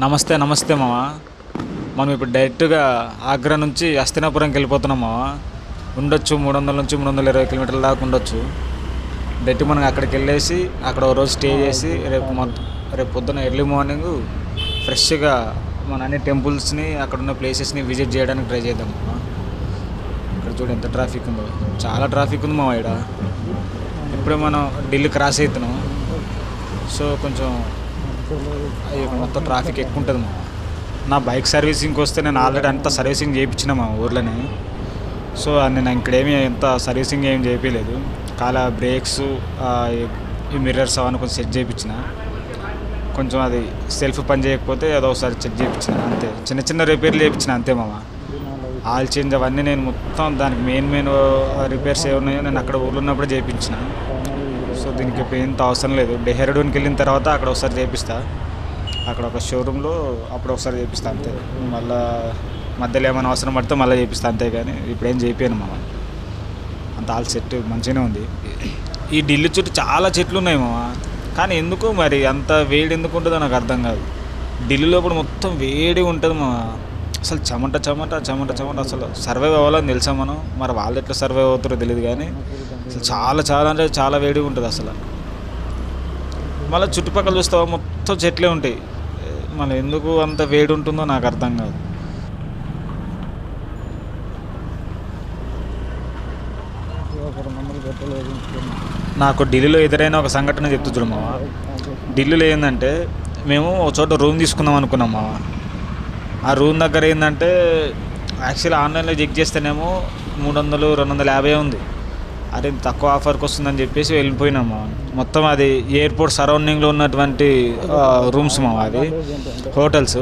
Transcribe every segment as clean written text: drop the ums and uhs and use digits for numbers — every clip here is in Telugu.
నమస్తే నమస్తే మామ. మనం ఇప్పుడు డైరెక్ట్గా ఆగ్రా నుంచి హస్తినాపురంకి వెళ్ళిపోతున్నాం మామ. ఉండొచ్చు 300 నుంచి 320 కిలోమీటర్ల దాకా ఉండొచ్చు. డైరెక్ట్ మనం అక్కడికి వెళ్ళేసి అక్కడ ఒక రోజు స్టే చేసి రేపు పొద్దున ఎర్లీ మార్నింగ్ ఫ్రెష్గా మన అన్ని టెంపుల్స్ని అక్కడ ఉన్న ప్లేసెస్ని విజిట్ చేయడానికి ట్రై చేద్దాం మామ. ఇక్కడ చూడు ఎంత ట్రాఫిక్ ఉందో, చాలా ట్రాఫిక్ ఉంది మామ. ఇక్కడ ఇప్పుడే మనం ఢిల్లీ క్రాస్ అవుతున్నాం. సో కొంచెం మొత్తం ట్రాఫిక్ ఎక్కువ ఉంటుంది మా. నా బైక్ సర్వీసింగ్కి వస్తే నేను ఆల్రెడీ అంతా సర్వీసింగ్ చేయించిన మా ఊర్లోనే. సో నేను ఇక్కడేమీ ఎంత సర్వీసింగ్ ఏం చేయలేదు. కాల బ్రేక్స్ ఈ మిర్రర్స్ అవన్నీ కొంచెం సెట్ చేయించిన. కొంచెం అది సెల్ఫ్ పని చేయకపోతే అదో ఒకసారి చెక్ చేయించిన అంతే. చిన్న చిన్న రిపేర్లు చేయించిన అంతే మామ. ఆయిల్ చేంజ్ అవన్నీ నేను మొత్తం దానికి మెయిన్ రిపేర్స్ ఏ ఉన్నాయో నేను అక్కడ ఊర్లో ఉన్నప్పుడే చేయించిన. సో దీనికి పెయింట్ అవసరం లేదు. డెహ్రాడూన్కి వెళ్ళిన తర్వాత అక్కడ ఒకసారి చేపిస్తా. అక్కడ ఒక షోరూంలో అప్పుడు ఒకసారి చేపిస్తా అంతే. మళ్ళీ మధ్యలో ఏమైనా అవసరం పడితే మళ్ళీ చేపిస్తా అంతే. కానీ ఇప్పుడేం చేయించాను మామ. అంత ఆల్ సెట్ మంచిగానే ఉంది. ఈ ఢిల్లీ చుట్టూ చాలా చెట్లు ఉన్నాయి మామ. కానీ ఎందుకు మరి అంత వేడి ఎందుకు ఉంటుందో నాకు అర్థం కాదు. ఢిల్లీలో కూడా మొత్తం వేడి ఉంటుంది మామ. అసలు చెమట అసలు సర్వైవ్ అవ్వాలని తెలుసా మనం. మరి వాళ్ళు ఎట్లా సర్వైవ్ అవుతారో తెలియదు. కానీ అసలు చాలా అంటే చాలా వేడిగా ఉంటుంది అసలు. మళ్ళీ చుట్టుపక్కల చూస్తావా మొత్తం చెట్లే ఉంటాయి. మళ్ళీ ఎందుకు అంత వేడి ఉంటుందో నాకు అర్థం కాదు. నాకు ఢిల్లీలో ఎదురైన ఒక సంఘటన చెప్తూ చూడు మామ. ఢిల్లీలో ఏంటంటే మేము ఒక చోట రూమ్ తీసుకుందాం అనుకున్నాం మామ. ఆ రూమ్ దగ్గర ఏంటంటే యాక్చువల్లీ ఆన్లైన్లో చెక్ చేస్తేనేమో 300 250 ఉంది. అదే తక్కువ ఆఫర్కి వస్తుందని చెప్పేసి వెళ్ళిపోయినాము. మొత్తం అది ఎయిర్పోర్ట్ సరౌండింగ్లో ఉన్నటువంటి రూమ్స్ మా, అది హోటల్స్.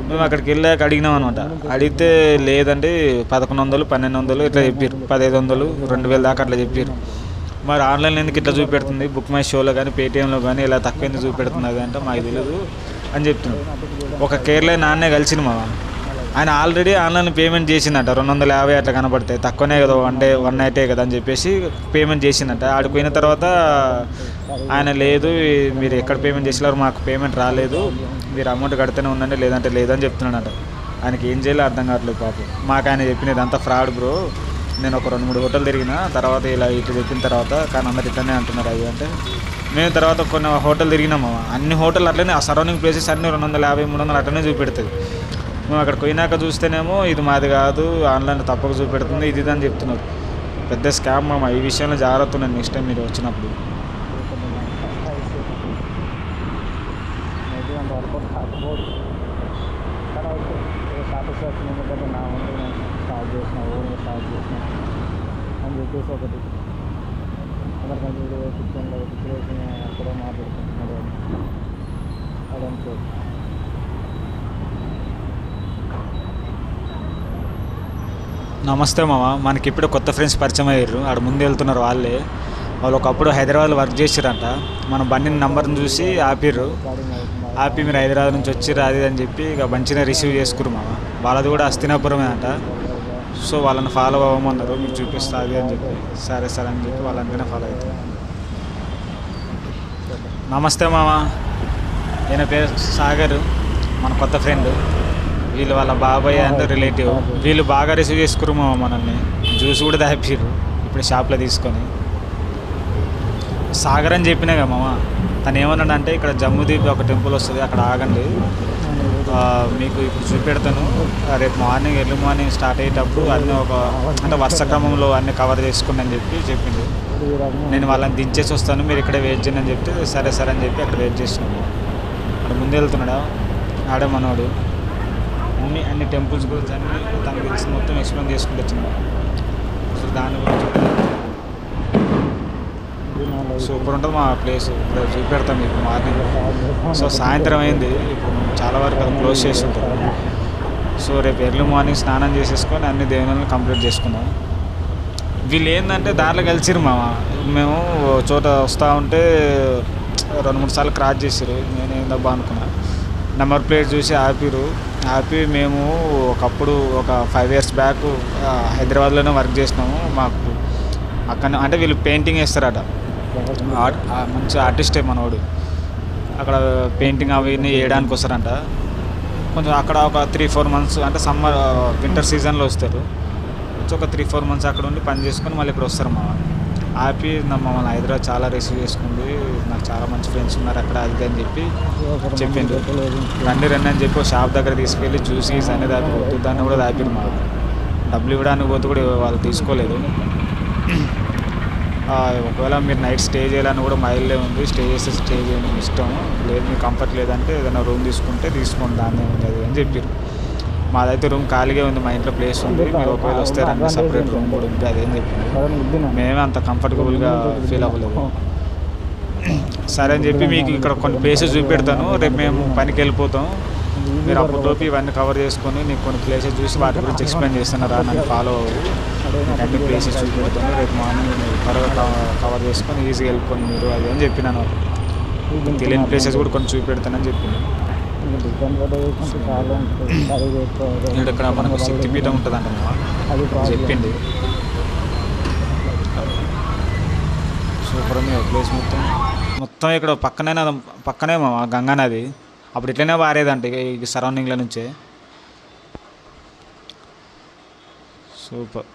మేము అక్కడికి వెళ్ళాక అడిగినాం అనమాట. అడిగితే లేదండి 1100 1200 ఇట్లా చెప్పారు. 1500 2000 దాకా అట్లా చెప్పారు. మరి ఆన్లైన్లో ఎందుకు ఇట్లా చూపెడుతుంది, బుక్ మై షోలో కానీ పేటీఎంలో కానీ ఇలా తక్కువ ఎందుకు చూపెడుతుంది అంటే మాకు తెలియదు అని చెప్తున్నాడు. ఒక కేరళ నాన్నే కలిసింది మా. ఆయన ఆల్రెడీ ఆన్లైన్ పేమెంట్ చేసిందట. 250 అట్లా కనపడతాయి, తక్కువనే కదా, వన్ నైటే కదా అని చెప్పేసి పేమెంట్ చేసిందట. ఆడికి పోయిన తర్వాత ఆయన లేదు మీరు ఎక్కడ పేమెంట్ చేసినారు, మాకు పేమెంట్ రాలేదు, మీరు అమౌంట్ కడితేనే ఉండండి లేదంటే లేదని చెప్తున్నాడట. ఆయనకి ఏం చేయాలో అర్థం కావట్లేదు పాపం. మాకు ఆయన చెప్పినది అంతా ఫ్రాడ్ బ్రో, నేను ఒక 2-3 హోటల్ తిరిగిన తర్వాత ఇలా ఇట్లా చెప్పిన తర్వాత కానీ అందరు ఇట్లనే అంటున్నారు అవి అంటే. మేము తర్వాత కొన్ని హోటల్ తిరిగినాము. అన్ని హోటల్ అట్లనే, ఆ సరౌండింగ్ ప్లేసెస్ అన్నీ 250 300 అట్లనే చూపెడుతుంది. మేము అక్కడికి పోయినాక చూస్తేనేమో ఇది మాది కాదు, ఆన్లైన్లో తప్పక చూపెడుతుంది ఇది అని చెప్తున్నారు. పెద్ద స్కామ్ మామ. ఈ విషయంలో జాగ్రత్త ఉన్నాను నెక్స్ట్ టైం మీరు వచ్చినప్పుడు. నమస్తే మామ. మనకి ఇప్పుడు కొత్త ఫ్రెండ్స్ పరిచయం అయ్యారు. ఆడ ముందు వెళ్తున్నారు వాళ్ళే. వాళ్ళు ఒకప్పుడు హైదరాబాద్లో వర్క్ చేసారంట. మన బండి నెంబర్ని చూసి ఆపిర్రు. ఆపి మీరు హైదరాబాద్ నుంచి వచ్చి రాది అని చెప్పి ఇక మంచిగా రిసీవ్ చేసుకురు మామ. వాళ్ళది కూడా హస్తినాపురమే అంట. సో వాళ్ళని ఫాలో అవ్వమన్నారు, మీకు చూపిస్తుంది అని చెప్పి. సరే సరే అని చెప్పి వాళ్ళందరినీ ఫాలో అవుతాం. నమస్తే మామ. ఈయన పేరు సాగర్, మన కొత్త ఫ్రెండ్. వీళ్ళు వాళ్ళ బాబాయ్ అండ్ రిలేటివ్. వీళ్ళు బాగా రిసీవ్ చేసుకురు మామ మనల్ని. జ్యూస్ కూడా దాపిర్రు ఇప్పుడు షాప్లో తీసుకొని. సాగర్ అని చెప్పినా కదా మామ. తను ఏమన్నాడంటే ఇక్కడ జమ్ముదీప్ ఒక టెంపుల్ వస్తుంది, అక్కడ ఆగండి, మీకు ఇప్పుడు చూపెడతాను, రేపు మార్నింగ్ ఎర్లీ మార్నింగ్ స్టార్ట్ అయ్యేటప్పుడు అన్నీ అంటే వరుస క్రమంలో అన్నీ కవర్ చేసుకోండి అని చెప్పిండు. నేను వాళ్ళని దించేసి వస్తాను, మీరు ఇక్కడే వెయిట్ చేయండి అని చెప్తే సరే సరే అని చెప్పి అక్కడ వెయిట్ చేసినాము. అక్కడ ముందు వెళ్తున్నాడా ఆడే మనోడు. అన్ని టెంపుల్స్ గురించి అన్నీ తనకు తెలిసి మొత్తం ఎక్స్ప్లెయిన్ చేసుకుంటూ వచ్చినాడు. సో దాని గురించి సూపర్ ఉంటుంది మా ప్లేస్. ఇప్పుడు చూపెడతాం మీకు మార్నింగ్. సో సాయంత్రం అయింది, ఇప్పుడు చాలా వరకు అది క్లోజ్ చేసి ఉంటారు. సో రేపు ఎర్లీ మార్నింగ్ స్నానం చేసేసుకొని అన్ని దేవుళ్ళని కంప్లీట్ చేసుకున్నాం. వీళ్ళు ఏంటంటే దాంట్లో కలిసిరు మామ. మేము చోట వస్తూ ఉంటే 2-3 సార్లు క్రాస్ చేసారు. నేను ఏందో అనుకున్నా. నెంబర్ ప్లేట్ చూసి ఆపి మేము ఒకప్పుడు ఒక 5 years బ్యాక్ హైదరాబాద్లోనే వర్క్ చేసినాము. మాకు అక్కడ అంటే వీళ్ళు పెయింటింగ్ వేస్తారట. మంచి ఆర్టిస్టే మనోడు. అక్కడ పెయింటింగ్ అవి వేయడానికి వస్తారంట. కొంచెం అక్కడ ఒక 3-4 మంత్స్ అంటే సమ్మర్ వింటర్ సీజన్లో వస్తారు. వచ్చి ఒక 3-4 మంత్స్ అక్కడ ఉండి పని చేసుకొని మళ్ళీ ఇక్కడ వస్తారు మా హ్యాపీ. మమ్మల్ని హైదరాబాద్ చాలా రిసీవ్ చేసుకుంది, నాకు చాలా మంచి ఫ్రెండ్స్ ఉన్నారు అక్కడ అది అని చెప్పి చెప్పిండు. రండి అని చెప్పి ఒక షాప్ దగ్గర తీసుకెళ్ళి జ్యూసీస్ అనేది దాపి దాన్ని కూడా దాపిరు మా. డబ్బులు ఇవ్వడానికి పోతే కూడా వాళ్ళు తీసుకోలేదు. ఒకవేళ మీరు నైట్ స్టే చేయాలని కూడా మైల్లో ఉంది, స్టే చేస్తే స్టే చేయడం ఇష్టం లేదు, మీకు కంఫర్ట్ లేదంటే ఏదైనా రూమ్ తీసుకుంటే తీసుకోండి దాన్ని ఉంది అది అని చెప్పారు. మాదైతే రూమ్ ఖాళీగా ఉంది, మా ఇంట్లో ప్లేస్ ఉంది, మీరు ఒకవేళ వస్తే రండి సపరేట్ రూమ్ కూడా ఉంది అదేం చెప్పింది. మేమే అంత కంఫర్టబుల్గా ఫీల్ అవ్వలేదు. సరే అని చెప్పి మీకు ఇక్కడ కొన్ని ప్లేసెస్ చూపెడతాను, రేపు మేము పనికి వెళ్ళిపోతాం, మీరు అప్పటిలోపు ఇవన్నీ కవర్ చేసుకొని నీకు కొన్ని ప్లేసెస్ చూసి వాటి గురించి ఎక్స్ప్లెయిన్ చేస్తున్నారా నన్ను ఫాలో అన్ని ప్లేసెస్ చూపెడతాను, రేపు మార్నింగ్ త్వరగా కవర్ చేసుకొని ఈజీగా వెళ్ళిపోయి మీరు అది అని చెప్పినాను. తెలియని ప్లేసెస్ కూడా కొన్ని చూపెడతానని చెప్పింది. ఇక్కడ మనకు శక్తిపీఠం ఉంటుంది అంట చెప్పింది. సూపర్ ఉంది ప్లేస్ మొత్తం ఇక్కడ పక్కనే మా గంగా నది అప్పుడు ఇట్లనే పారేదంట ఈ సరౌండింగ్ల నుంచే. సూపర్.